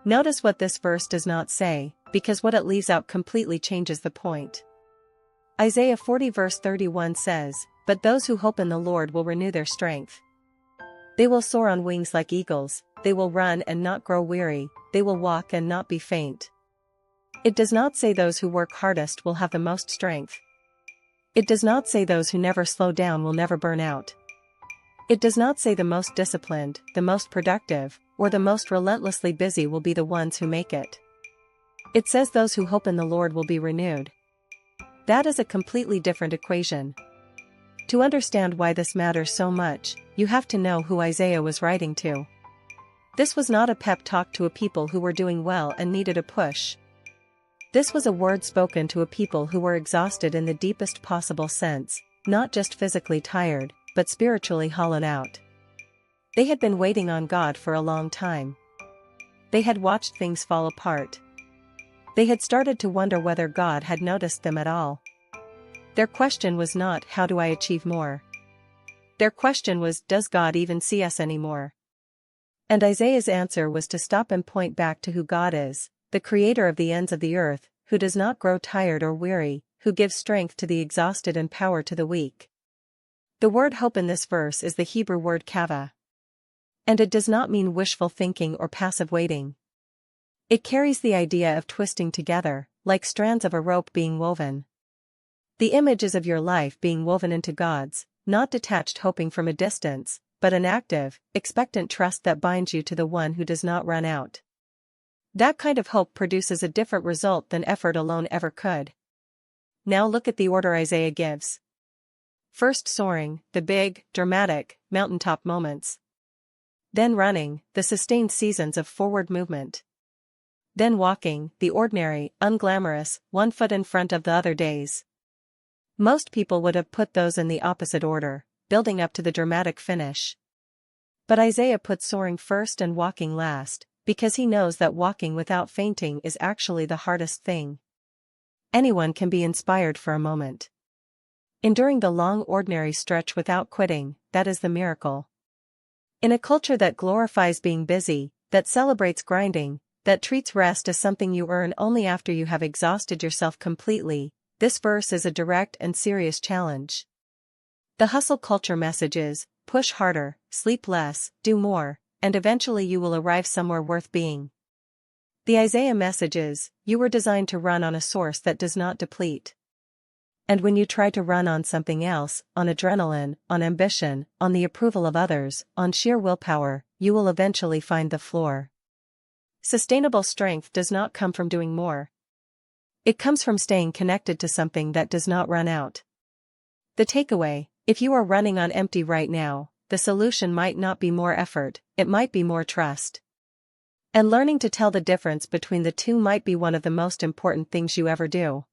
Notice what this verse does not say, because what it leaves out completely changes the point. Isaiah 40 verse 31 says, "But those who hope in the Lord will renew their strength. They will soar on wings like eagles, they will run and not grow weary, they will walk and not be faint." It does not say those who work hardest will have the most strength. It does not say those who never slow down will never burn out. It does not say the most disciplined, the most productive, or the most relentlessly busy will be the ones who make it. It says those who hope in the Lord will be renewed. That is a completely different equation. To understand why this matters so much, you have to know who Isaiah was writing to. This was not a pep talk to a people who were doing well and needed a push. This was a word spoken to a people who were exhausted in the deepest possible sense, not just physically tired, but spiritually hollowed out. They had been waiting on God for a long time. They had watched things fall apart. They had started to wonder whether God had noticed them at all. Their question was not, "How do I achieve more?" Their question was, "Does God even see us anymore?" And Isaiah's answer was to stop and point back to who God is, the creator of the ends of the earth, who does not grow tired or weary, who gives strength to the exhausted and power to the weak. The word hope in this verse is the Hebrew word kava. And it does not mean wishful thinking or passive waiting. It carries the idea of twisting together, like strands of a rope being woven. The image is of your life being woven into God's, not detached hoping from a distance, but an active, expectant trust that binds you to the one who does not run out. That kind of hope produces a different result than effort alone ever could. Now look at the order Isaiah gives. First soaring, the big, dramatic, mountaintop moments. Then running, the sustained seasons of forward movement. Then walking, the ordinary, unglamorous, one foot in front of the other days. Most people would have put those in the opposite order, building up to the dramatic finish. But Isaiah put soaring first and walking last, because he knows that walking without fainting is actually the hardest thing. Anyone can be inspired for a moment. Enduring the long ordinary stretch without quitting, that is the miracle. In a culture that glorifies being busy, that celebrates grinding, that treats rest as something you earn only after you have exhausted yourself completely, this verse is a direct and serious challenge. The hustle culture message is, push harder, sleep less, do more, and eventually you will arrive somewhere worth being. The Isaiah message is, you were designed to run on a source that does not deplete. And when you try to run on something else, on adrenaline, on ambition, on the approval of others, on sheer willpower, you will eventually find the floor. Sustainable strength does not come from doing more. It comes from staying connected to something that does not run out. The takeaway, if you are running on empty right now, the solution might not be more effort, it might be more trust. And learning to tell the difference between the two might be one of the most important things you ever do.